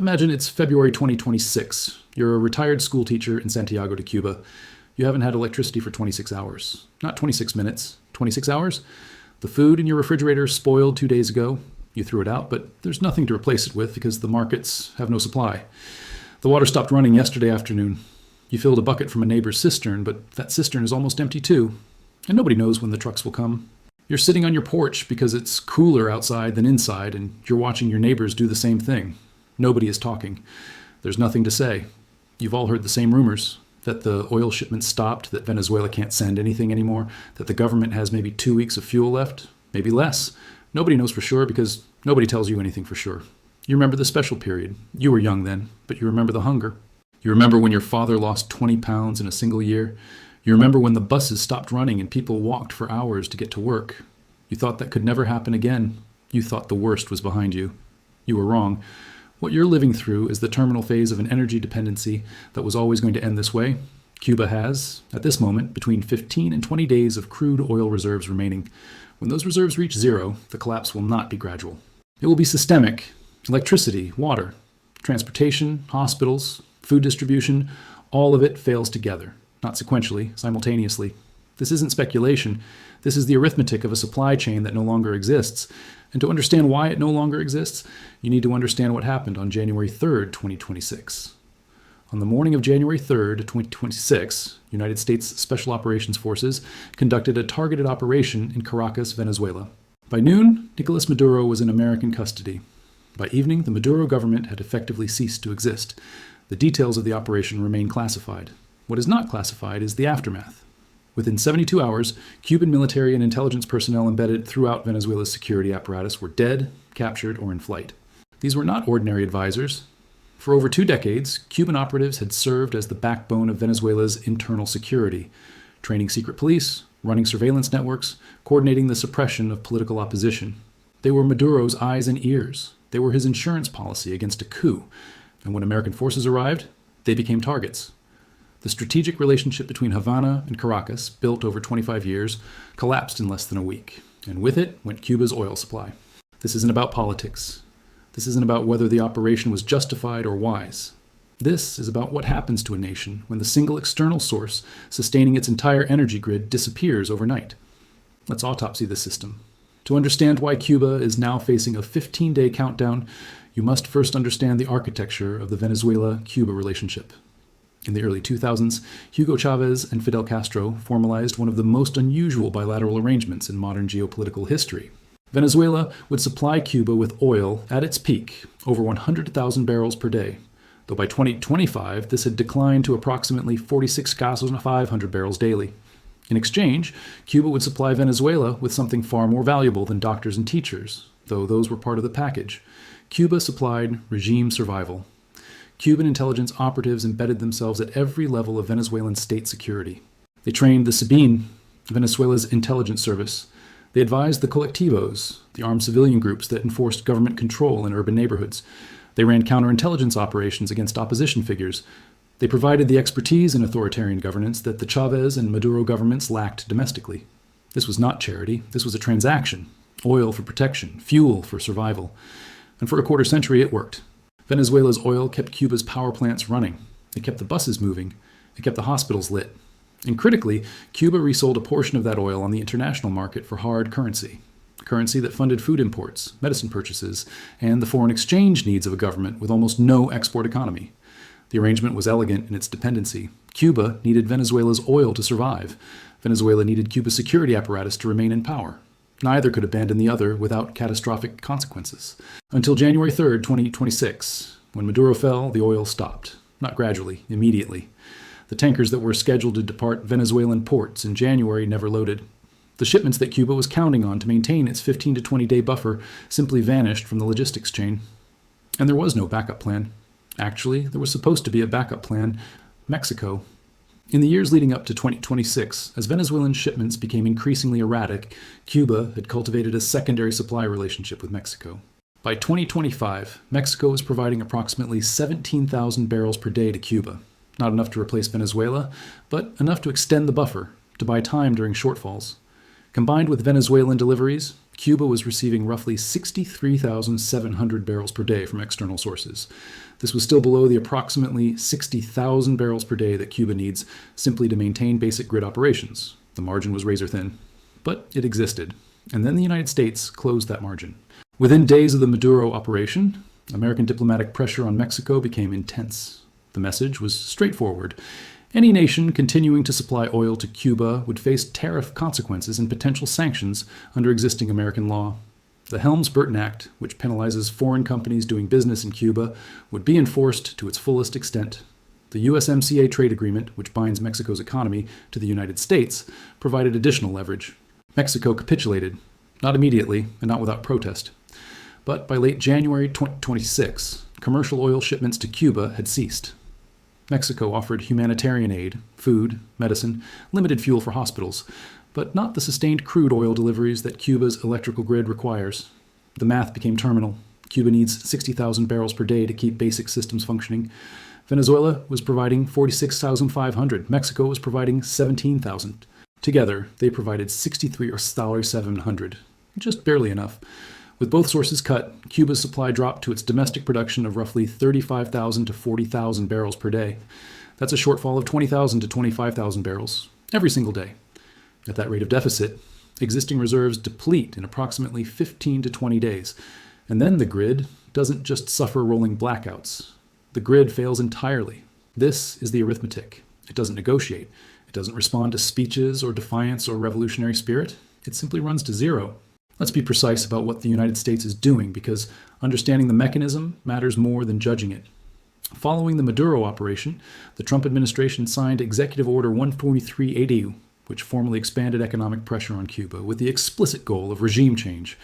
Imagine it's February 2026. You're a retired school teacher in Santiago de Cuba. You haven't had electricity for 26 hours. Not 26 minutes, 26 hours. The food in your refrigerator spoiled 2 days ago. You threw it out, but there's nothing to replace it with because the markets have no supply. The water stopped running yesterday afternoon. You filled a bucket from a neighbor's cistern, but that cistern is almost empty too. And nobody knows when the trucks will come. You're sitting on your porch because it's cooler outside than inside, and you're watching your neighbors do the same thing. Nobody is talking. There's nothing to say. You've all heard the same rumors, that the oil shipments stopped, that Venezuela can't send anything anymore, that the government has maybe 2 weeks of fuel left, maybe less. Nobody knows for sure because nobody tells you anything for sure. You remember the special period. You were young then, but you remember the hunger. You remember when your father lost 20 pounds in a single year. You remember when the buses stopped running and people walked for hours to get to work. You thought that could never happen again. You thought the worst was behind you. You were wrong. What you're living through is the terminal phase of an energy dependency that was always going to end this way. Cuba has, at this moment, between 15 and 20 days of crude oil reserves remaining. When those reserves reach zero, the collapse will not be gradual. It will be systemic. Electricity, water, transportation, hospitals, food distribution, all of it fails together, not sequentially, simultaneously. This isn't speculation. This is the arithmetic of a supply chain that no longer exists. And to understand why it no longer exists, you need to understand what happened on January 3rd, 2026. On the morning of January 3rd, 2026, United States Special Operations Forces conducted a targeted operation in Caracas, Venezuela. By noon, Nicolas Maduro was in American custody. By evening, the Maduro government had effectively ceased to exist. The details of the operation remain classified. What is not classified is the aftermath. Within 72 hours, Cuban military and intelligence personnel embedded throughout Venezuela's security apparatus were dead, captured, or in flight. These were not ordinary advisors. For over 2 decades, Cuban operatives had served as the backbone of Venezuela's internal security, training secret police, running surveillance networks, coordinating the suppression of political opposition. They were Maduro's eyes and ears. They were his insurance policy against a coup. And when American forces arrived, they became targets. The strategic relationship between Havana and Caracas, built over 25 years, collapsed in less than a week. And with it went Cuba's oil supply. This isn't about politics. This isn't about whether the operation was justified or wise. This is about what happens to a nation when the single external source sustaining its entire energy grid disappears overnight. Let's autopsy the system. To understand why Cuba is now facing a 15-day countdown, you must first understand the architecture of the Venezuela-Cuba relationship. In the early 2000s, Hugo Chavez and Fidel Castro formalized one of the most unusual bilateral arrangements in modern geopolitical history. Venezuela would supply Cuba with oil at its peak, over 100,000 barrels per day, though by 2025 this had declined to approximately 46,500 barrels daily. In exchange, Cuba would supply Venezuela with something far more valuable than doctors and teachers, though those were part of the package. Cuba supplied regime survival. Cuban intelligence operatives embedded themselves at every level of Venezuelan state security. They trained the SEBIN, Venezuela's intelligence service. They advised the colectivos, the armed civilian groups that enforced government control in urban neighborhoods. They ran counterintelligence operations against opposition figures. They provided the expertise in authoritarian governance that the Chavez and Maduro governments lacked domestically. This was not charity. This was a transaction. Oil for protection, fuel for survival. And for a quarter century, it worked. Venezuela's oil kept Cuba's power plants running. It kept the buses moving. It kept the hospitals lit. And critically, Cuba resold a portion of that oil on the international market for hard currency that funded food imports, medicine purchases, and the foreign exchange needs of a government with almost no export economy. The arrangement was elegant in its dependency. Cuba needed Venezuela's oil to survive. Venezuela needed Cuba's security apparatus to remain in power. Neither could abandon the other without catastrophic consequences. Until January 3rd, 2026, when Maduro fell, the oil stopped. Not gradually, immediately. The tankers that were scheduled to depart Venezuelan ports in January never loaded. The shipments that Cuba was counting on to maintain its 15 to 20-day buffer simply vanished from the logistics chain. And there was no backup plan. Actually, there was supposed to be a backup plan: Mexico. In the years leading up to 2026, as Venezuelan shipments became increasingly erratic, Cuba had cultivated a secondary supply relationship with Mexico. By 2025, Mexico was providing approximately 17,000 barrels per day to Cuba. Not enough to replace Venezuela, but enough to extend the buffer, to buy time during shortfalls. Combined with Venezuelan deliveries, Cuba was receiving roughly 63,700 barrels per day from external sources. This was still below the approximately 60,000 barrels per day that Cuba needs simply to maintain basic grid operations. The margin was razor thin, but it existed. And then the United States closed that margin. Within days of the Maduro operation, American diplomatic pressure on Mexico became intense. The message was straightforward. Any nation continuing to supply oil to Cuba would face tariff consequences and potential sanctions under existing American law. The Helms-Burton Act, which penalizes foreign companies doing business in Cuba, would be enforced to its fullest extent. The USMCA trade agreement, which binds Mexico's economy to the United States, provided additional leverage. Mexico capitulated, not immediately and not without protest. But by late January 2026, commercial oil shipments to Cuba had ceased. Mexico offered humanitarian aid, food, medicine, limited fuel for hospitals, but not the sustained crude oil deliveries that Cuba's electrical grid requires. The math became terminal. Cuba needs 60,000 barrels per day to keep basic systems functioning. Venezuela was providing 46,500. Mexico was providing 17,000. Together, they provided 63,700, just barely enough. With both sources cut, Cuba's supply dropped to its domestic production of roughly 35,000 to 40,000 barrels per day. That's a shortfall of 20,000 to 25,000 barrels every single day. At that rate of deficit, existing reserves deplete in approximately 15 to 20 days. And then the grid doesn't just suffer rolling blackouts. The grid fails entirely. This is the arithmetic. It doesn't negotiate. It doesn't respond to speeches or defiance or revolutionary spirit. It simply runs to zero. Let's be precise about what the United States is doing, because understanding the mechanism matters more than judging it. Following the Maduro operation, the Trump administration signed Executive Order 14380, which formally expanded economic pressure on Cuba with the explicit goal of regime change.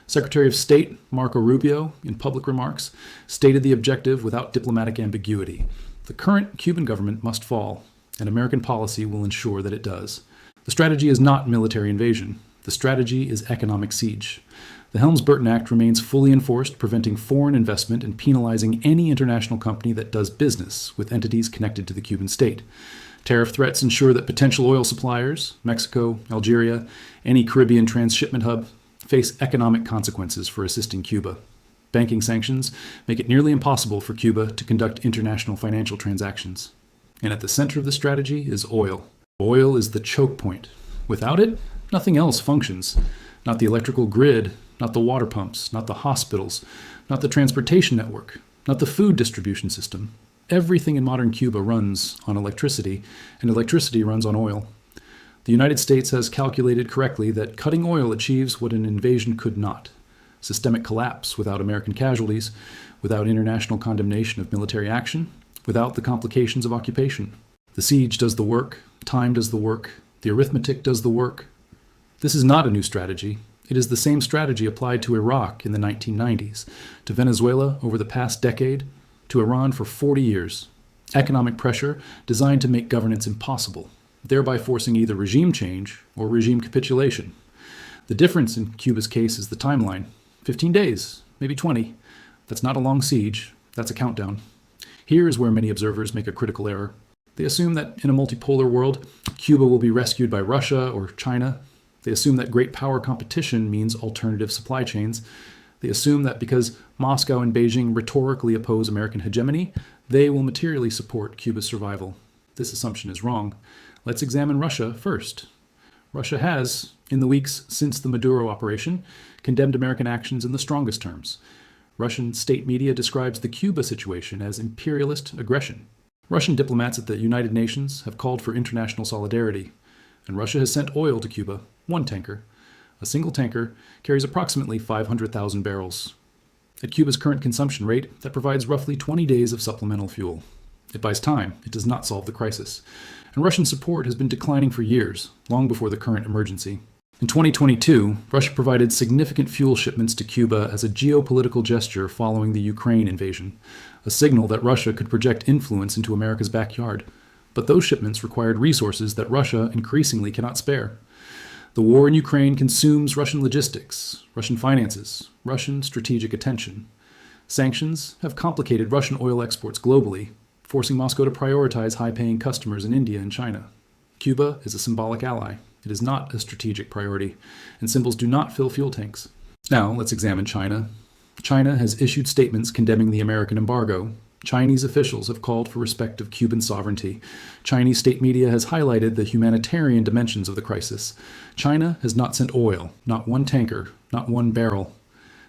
Secretary of State Marco Rubio, in public remarks, stated the objective without diplomatic ambiguity. The current Cuban government must fall, and American policy will ensure that it does. The strategy is not military invasion. The strategy is economic siege. The Helms-Burton Act remains fully enforced, preventing foreign investment and penalizing any international company that does business with entities connected to the Cuban state. Tariff threats ensure that potential oil suppliers, Mexico, Algeria, any Caribbean transshipment hub, face economic consequences for assisting Cuba. Banking sanctions make it nearly impossible for Cuba to conduct international financial transactions. And at the center of the strategy is oil. Oil is the choke point. Without it, nothing else functions. Not the electrical grid, not the water pumps, not the hospitals, not the transportation network, not the food distribution system. Everything in modern Cuba runs on electricity, and electricity runs on oil. The United States has calculated correctly that cutting oil achieves what an invasion could not: systemic collapse without American casualties, without international condemnation of military action, without the complications of occupation. The siege does the work, time does the work, the arithmetic does the work. This is not a new strategy. It is the same strategy applied to Iraq in the 1990s, to Venezuela over the past decade, to Iran for 40 years. Economic pressure designed to make governance impossible, thereby forcing either regime change or regime capitulation. The difference in Cuba's case is the timeline. 15 days, maybe 20. That's not a long siege, that's a countdown. Here is where many observers make a critical error. They assume that in a multipolar world, Cuba will be rescued by Russia or China. They assume that great power competition means alternative supply chains. They assume that because Moscow and Beijing rhetorically oppose American hegemony, they will materially support Cuba's survival. This assumption is wrong. Let's examine Russia first. Russia has, in the weeks since the Maduro operation, condemned American actions in the strongest terms. Russian state media describes the Cuba situation as imperialist aggression. Russian diplomats at the United Nations have called for international solidarity, and Russia has sent oil to Cuba, one tanker. A single tanker carries approximately 500,000 barrels. At Cuba's current consumption rate, that provides roughly 20 days of supplemental fuel. It buys time, it does not solve the crisis. And Russian support has been declining for years, long before the current emergency. In 2022, Russia provided significant fuel shipments to Cuba as a geopolitical gesture following the Ukraine invasion, a signal that Russia could project influence into America's backyard. But those shipments required resources that Russia increasingly cannot spare. The war in Ukraine consumes Russian logistics, Russian finances, Russian strategic attention. Sanctions have complicated Russian oil exports globally, forcing Moscow to prioritize high-paying customers in India and China. Cuba is a symbolic ally. It is not a strategic priority, and symbols do not fill fuel tanks. Now, let's examine China. China has issued statements condemning the American embargo. Chinese officials have called for respect of Cuban sovereignty. Chinese state media has highlighted the humanitarian dimensions of the crisis. China has not sent oil, not one tanker, not one barrel.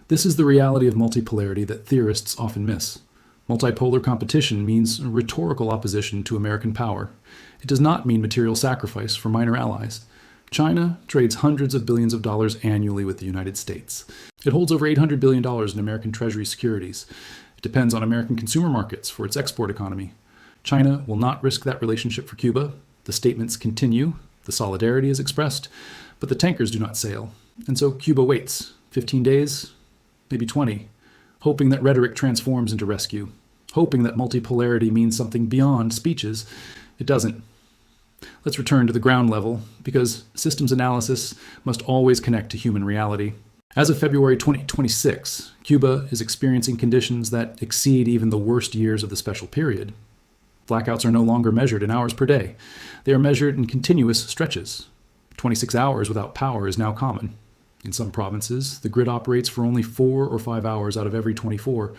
This is the reality of multipolarity that theorists often miss. Multipolar competition means rhetorical opposition to American power. It does not mean material sacrifice for minor allies. China trades hundreds of billions of dollars annually with the United States. It holds over $800 billion in American Treasury securities. It depends on American consumer markets for its export economy. China will not risk that relationship for Cuba. The statements continue, the solidarity is expressed, but the tankers do not sail. And so Cuba waits 15 days, maybe 20, hoping that rhetoric transforms into rescue, hoping that multipolarity means something beyond speeches. It doesn't. Let's return to the ground level, because systems analysis must always connect to human reality. As of February 2026, Cuba is experiencing conditions that exceed even the worst years of the special period. Blackouts are no longer measured in hours per day. They are measured in continuous stretches. 26 hours without power is now common. In some provinces, the grid operates for only 4 or 5 hours out of every 24.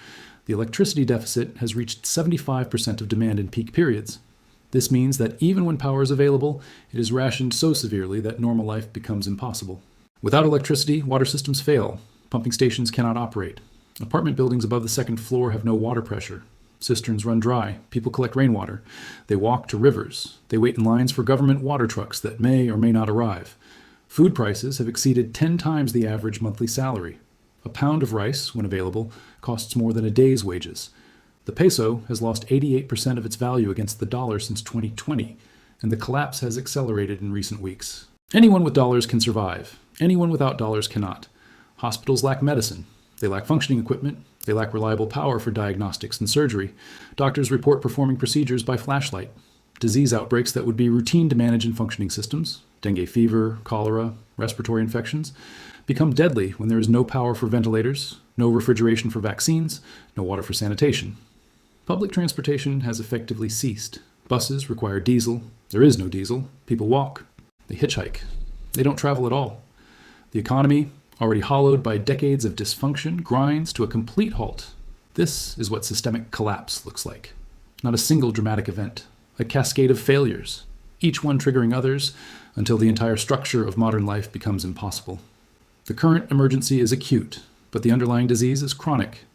The electricity deficit has reached 75% of demand in peak periods. This means that even when power is available, it is rationed so severely that normal life becomes impossible. Without electricity, water systems fail. Pumping stations cannot operate. Apartment buildings above the second floor have no water pressure. Cisterns run dry. People collect rainwater. They walk to rivers. They wait in lines for government water trucks that may or may not arrive. Food prices have exceeded 10 times the average monthly salary. A pound of rice, when available, costs more than a day's wages. The peso has lost 88% of its value against the dollar since 2020, and the collapse has accelerated in recent weeks. Anyone with dollars can survive. Anyone without dollars cannot. Hospitals lack medicine. They lack functioning equipment. They lack reliable power for diagnostics and surgery. Doctors report performing procedures by flashlight. Disease outbreaks that would be routine to manage in functioning systems, dengue fever, cholera, respiratory infections, become deadly when there is no power for ventilators, no refrigeration for vaccines, no water for sanitation. Public transportation has effectively ceased. Buses require diesel. There is no diesel. People walk. They hitchhike. They don't travel at all. The economy, already hollowed by decades of dysfunction, grinds to a complete halt. This is what systemic collapse looks like. Not a single dramatic event. A cascade of failures, each one triggering others until the entire structure of modern life becomes impossible. The current emergency is acute, but the underlying disease is chronic.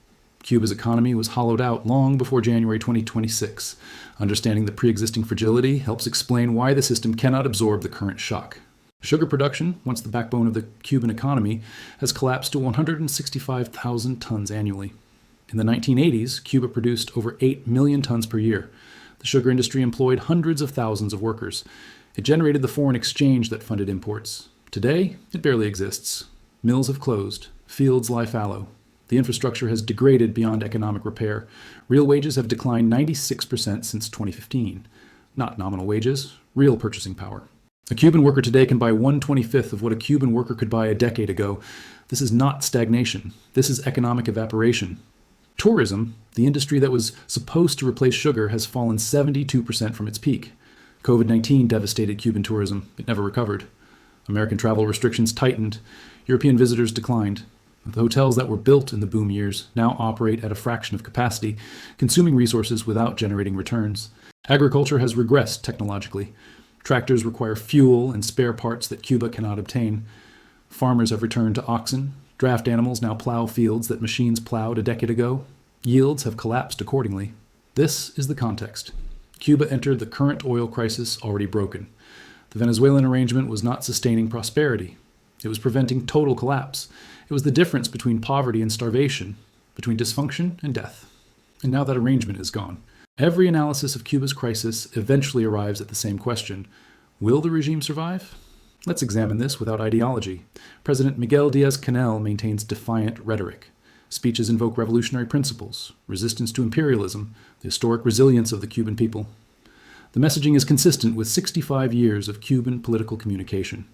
Cuba's economy was hollowed out long before January 2026. Understanding the pre-existing fragility helps explain why the system cannot absorb the current shock. Sugar production, once the backbone of the Cuban economy, has collapsed to 165,000 tons annually. In the 1980s, Cuba produced over 8 million tons per year. The sugar industry employed hundreds of thousands of workers. It generated the foreign exchange that funded imports. Today, it barely exists. Mills have closed. Fields lie fallow. The infrastructure has degraded beyond economic repair. Real wages have declined 96% since 2015. Not nominal wages, real purchasing power. A Cuban worker today can buy 1/25 of what a Cuban worker could buy a decade ago. This is not stagnation. This is economic evaporation. Tourism, the industry that was supposed to replace sugar, has fallen 72% from its peak. COVID-19 devastated Cuban tourism. It never recovered. American travel restrictions tightened. European visitors declined. The hotels that were built in the boom years now operate at a fraction of capacity, consuming resources without generating returns. Agriculture has regressed technologically. Tractors require fuel and spare parts that Cuba cannot obtain. Farmers have returned to oxen. Draft animals now plow fields that machines plowed a decade ago. Yields have collapsed accordingly. This is the context. Cuba entered the current oil crisis already broken. The Venezuelan arrangement was not sustaining prosperity. It was preventing total collapse. It was the difference between poverty and starvation, between dysfunction and death. And now that arrangement is gone. Every analysis of Cuba's crisis eventually arrives at the same question: will the regime survive? Let's examine this without ideology. President Miguel Díaz-Canel maintains defiant rhetoric. Speeches invoke revolutionary principles, resistance to imperialism, the historic resilience of the Cuban people. The messaging is consistent with 65 years of Cuban political communication.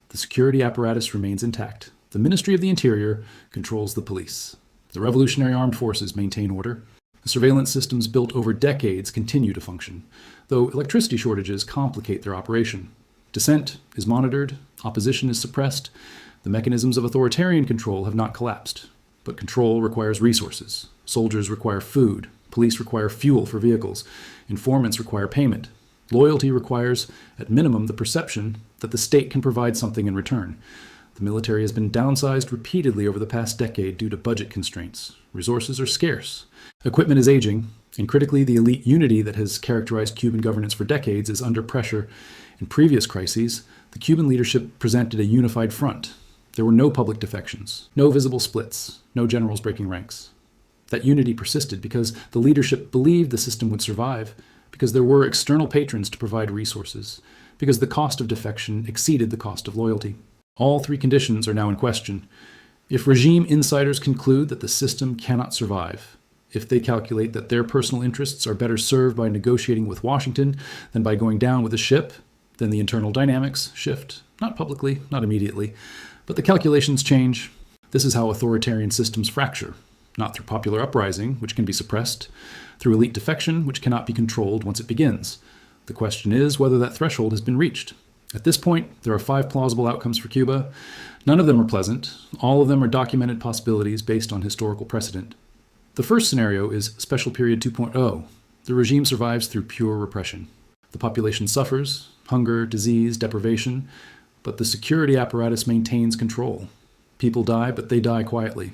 The security apparatus remains intact. The Ministry of the Interior controls the police. The Revolutionary Armed Forces maintain order. The surveillance systems built over decades continue to function, though electricity shortages complicate their operation. Dissent is monitored, opposition is suppressed. The mechanisms of authoritarian control have not collapsed, but control requires resources. Soldiers require food, police require fuel for vehicles, informants require payment. Loyalty requires, at minimum, the perception that the state can provide something in return. The military has been downsized repeatedly over the past decade due to budget constraints. Resources are scarce. Equipment is aging, and critically, the elite unity that has characterized Cuban governance for decades is under pressure. In previous crises, the Cuban leadership presented a unified front. There were no public defections, no visible splits, no generals breaking ranks. That unity persisted because the leadership believed the system would survive, because there were external patrons to provide resources, because the cost of defection exceeded the cost of loyalty. All three conditions are now in question. If regime insiders conclude that the system cannot survive, if they calculate that their personal interests are better served by negotiating with Washington than by going down with a ship, then the internal dynamics shift, not publicly, not immediately, but the calculations change. This is how authoritarian systems fracture, not through popular uprising, which can be suppressed, through elite defection, which cannot be controlled once it begins. The question is whether that threshold has been reached. At this point, there are 5 plausible outcomes for Cuba. None of them are pleasant. All of them are documented possibilities based on historical precedent. The first scenario is Special Period 2.0. The regime survives through pure repression. The population suffers, hunger, disease, deprivation, but the security apparatus maintains control. People die, but they die quietly.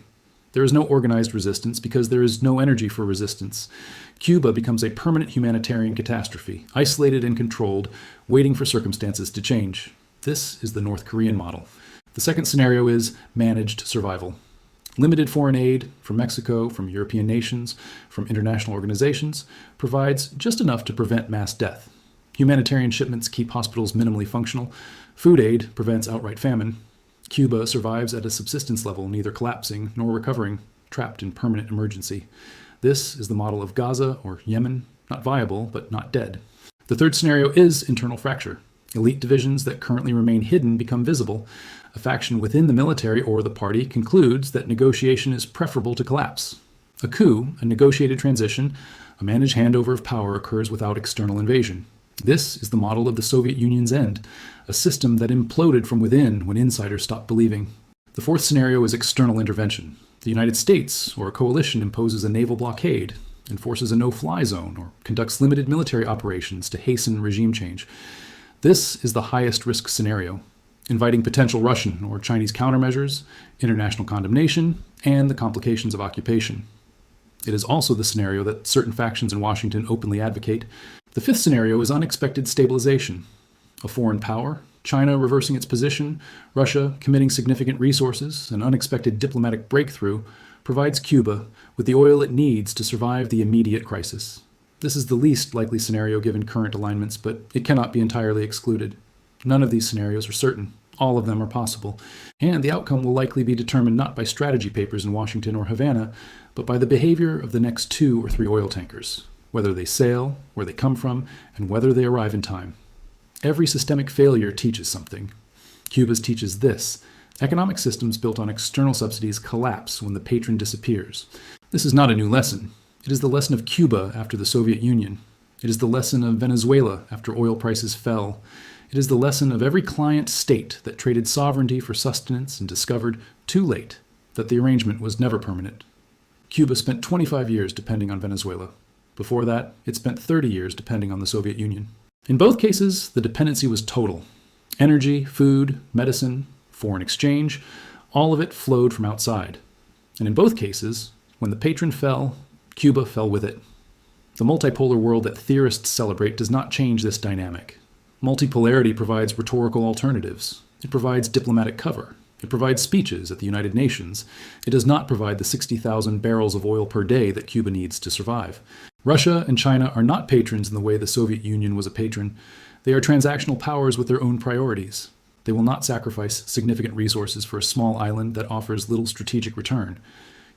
There is no organized resistance because there is no energy for resistance. Cuba becomes a permanent humanitarian catastrophe, isolated and controlled, waiting for circumstances to change. This is the North Korean model. The second scenario is managed survival. Limited foreign aid from Mexico, from European nations, from international organizations provides just enough to prevent mass death. Humanitarian shipments keep hospitals minimally functional. Food aid prevents outright famine. Cuba survives at a subsistence level, neither collapsing nor recovering, trapped in permanent emergency. This is the model of Gaza or Yemen, not viable, but not dead. The third scenario is internal fracture. Elite divisions that currently remain hidden become visible. A faction within the military or the party concludes that negotiation is preferable to collapse. A coup, a negotiated transition, a managed handover of power occurs without external invasion. This is the model of the Soviet Union's end, a system that imploded from within when insiders stopped believing. The fourth scenario is external intervention. The United States or a coalition imposes a naval blockade, enforces a no-fly zone, or conducts limited military operations to hasten regime change. This is the highest risk scenario, inviting potential Russian or Chinese countermeasures, international condemnation, and the complications of occupation. It is also the scenario that certain factions in Washington openly advocate. The fifth scenario is unexpected stabilization. A foreign power, China reversing its position, Russia committing significant resources, an unexpected diplomatic breakthrough, provides Cuba with the oil it needs to survive the immediate crisis. This is the least likely scenario given current alignments, but it cannot be entirely excluded. None of these scenarios are certain. All of them are possible. And the outcome will likely be determined not by strategy papers in Washington or Havana, but by the behavior of the next 2 or 3 oil tankers, whether they sail, where they come from, and whether they arrive in time. Every systemic failure teaches something. Cuba's teaches this. Economic systems built on external subsidies collapse when the patron disappears. This is not a new lesson. It is the lesson of Cuba after the Soviet Union. It is the lesson of Venezuela after oil prices fell. It is the lesson of every client state that traded sovereignty for sustenance and discovered, too late, that the arrangement was never permanent. Cuba spent 25 years depending on Venezuela. Before that, it spent 30 years depending on the Soviet Union. In both cases, the dependency was total. Energy, food, medicine, foreign exchange, all of it flowed from outside. And in both cases, when the patron fell, Cuba fell with it. The multipolar world that theorists celebrate does not change this dynamic. Multipolarity provides rhetorical alternatives. It provides diplomatic cover. It provides speeches at the United Nations. It does not provide the 60,000 barrels of oil per day that Cuba needs to survive. Russia and China are not patrons in the way the Soviet Union was a patron. They are transactional powers with their own priorities. They will not sacrifice significant resources for a small island that offers little strategic return.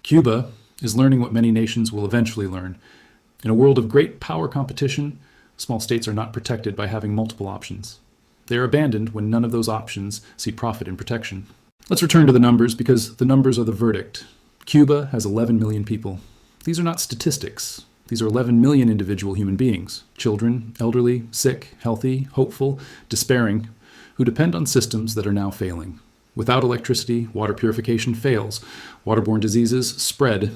Cuba is learning what many nations will eventually learn. In a world of great power competition, small states are not protected by having multiple options. They are abandoned when none of those options see profit in protection. Let's return to the numbers because the numbers are the verdict. Cuba has 11 million people. These are not statistics. These are 11 million individual human beings. Children, elderly, sick, healthy, hopeful, despairing. who depend on systems that are now failing. Without electricity, water purification fails. Waterborne diseases spread.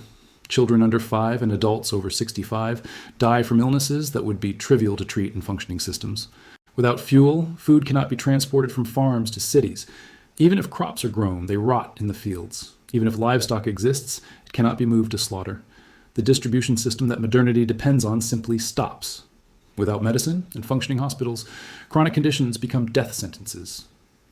Children under 5 and adults over 65 die from illnesses that would be trivial to treat in functioning systems. Without fuel, food cannot be transported from farms to cities. Even if crops are grown, they rot in the fields. Even if livestock exists, it cannot be moved to slaughter. The distribution system that modernity depends on simply stops. Without medicine and functioning hospitals, chronic conditions become death sentences.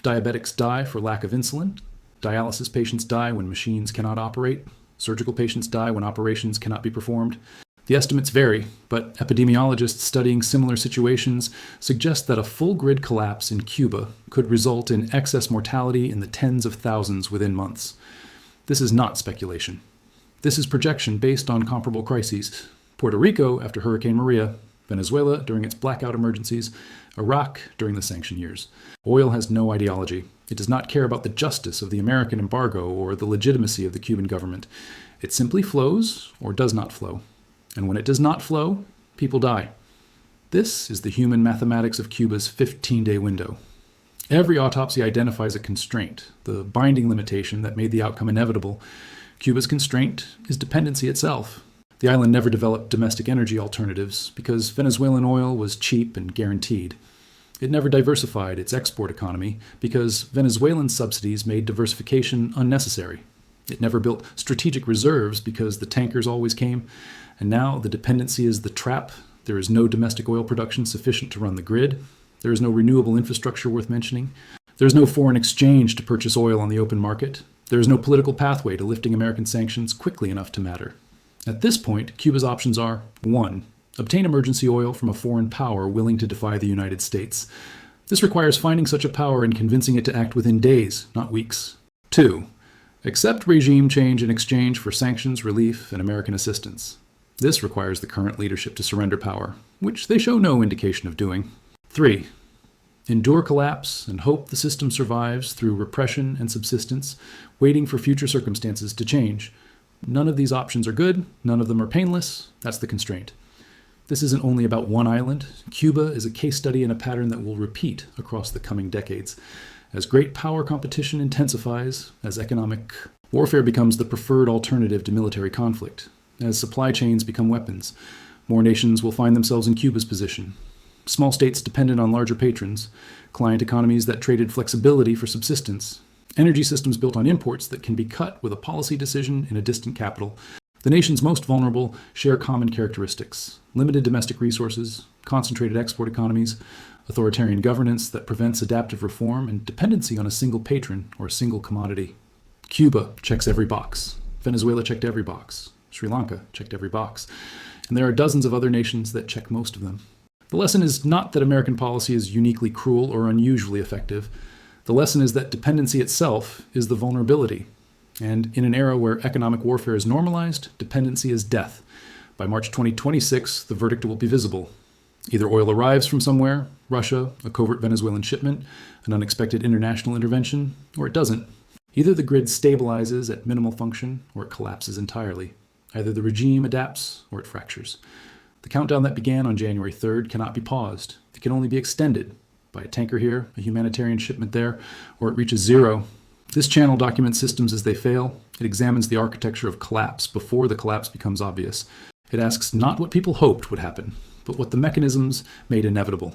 Diabetics die for lack of insulin. Dialysis patients die when machines cannot operate. Surgical patients die when operations cannot be performed. The estimates vary, but epidemiologists studying similar situations suggest that a full grid collapse in Cuba could result in excess mortality in the tens of thousands within months. This is not speculation. This is projection based on comparable crises. Puerto Rico after Hurricane Maria, Venezuela during its blackout emergencies, Iraq during the sanction years. Oil has no ideology. It does not care about the justice of the American embargo or the legitimacy of the Cuban government. It simply flows or does not flow. And when it does not flow, people die. This is the human mathematics of Cuba's 15-day window. Every autopsy identifies a constraint, the binding limitation that made the outcome inevitable. Cuba's constraint is dependency itself. The island never developed domestic energy alternatives because Venezuelan oil was cheap and guaranteed. It never diversified its export economy because Venezuelan subsidies made diversification unnecessary. It never built strategic reserves because the tankers always came. And now the dependency is the trap. There is no domestic oil production sufficient to run the grid. There is no renewable infrastructure worth mentioning. There is no foreign exchange to purchase oil on the open market. There is no political pathway to lifting American sanctions quickly enough to matter. At this point, Cuba's options are 1. Obtain emergency oil from a foreign power willing to defy the United States. This requires finding such a power and convincing it to act within days, not weeks. 2. Accept regime change in exchange for sanctions, relief, and American assistance. This requires the current leadership to surrender power, which they show no indication of doing. 3. Endure collapse and hope the system survives through repression and subsistence, waiting for future circumstances to change. None of these options are good, none of them are painless. That's the constraint. This isn't only about one island. Cuba is a case study in a pattern that will repeat across the coming decades. As great power competition intensifies, as economic warfare becomes the preferred alternative to military conflict, as supply chains become weapons, more nations will find themselves in Cuba's position. Small states dependent on larger patrons, client economies that traded flexibility for subsistence, energy systems built on imports that can be cut with a policy decision in a distant capital. The nations most vulnerable share common characteristics: limited domestic resources, concentrated export economies, authoritarian governance that prevents adaptive reform, and dependency on a single patron or a single commodity. Cuba checks every box. Venezuela checked every box. Sri Lanka checked every box. And there are dozens of other nations that check most of them. The lesson is not that American policy is uniquely cruel or unusually effective. The lesson is that dependency itself is the vulnerability. And in an era where economic warfare is normalized, dependency is death. By March 2026, the verdict will be visible. Either oil arrives from somewhere, Russia, a covert Venezuelan shipment, an unexpected international intervention, or it doesn't. Either the grid stabilizes at minimal function, or it collapses entirely. Either the regime adapts, or it fractures. The countdown that began on January 3rd cannot be paused. It can only be extended by a tanker here, a humanitarian shipment there, or it reaches zero. This channel documents systems as they fail. It examines the architecture of collapse before the collapse becomes obvious. It asks not what people hoped would happen, but what the mechanisms made inevitable.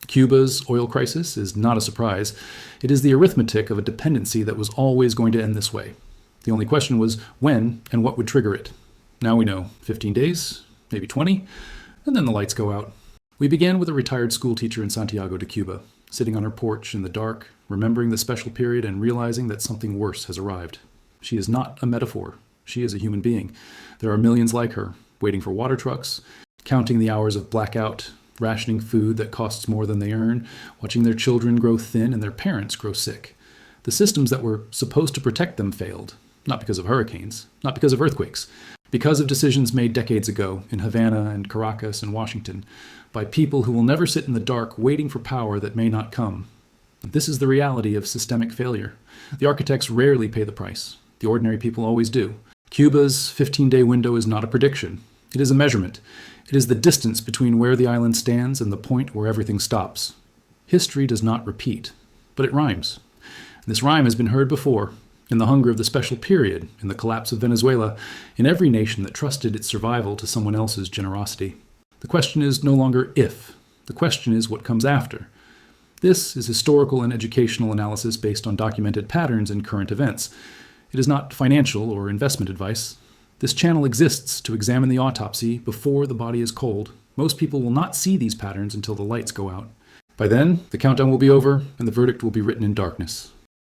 Cuba's oil crisis is not a surprise. It is the arithmetic of a dependency that was always going to end this way. The only question was when and what would trigger it. Now we know 15 days, maybe 20, and then the lights go out. We began with a retired school teacher in Santiago de Cuba, sitting on her porch in the dark, remembering the special period and realizing that something worse has arrived. She is not a metaphor. She is a human being. There are millions like her, waiting for water trucks, counting the hours of blackout, rationing food that costs more than they earn, watching their children grow thin and their parents grow sick. The systems that were supposed to protect them failed, not because of hurricanes, not because of earthquakes, because of decisions made decades ago in Havana and Caracas and Washington by people who will never sit in the dark waiting for power that may not come. This is the reality of systemic failure. The architects rarely pay the price. The ordinary people always do. Cuba's 15-day window is not a prediction. It is a measurement. It is the distance between where the island stands and the point where everything stops. History does not repeat. but it rhymes. And this rhyme has been heard before, in the hunger of the special period, in the collapse of Venezuela, in every nation that trusted its survival to someone else's generosity. The question is no longer if, the question is what comes after. This is historical and educational analysis based on documented patterns in current events. It is not financial or investment advice. This channel exists to examine the autopsy before the body is cold. Most people will not see these patterns until the lights go out. By then, the countdown will be over and the verdict will be written in darkness.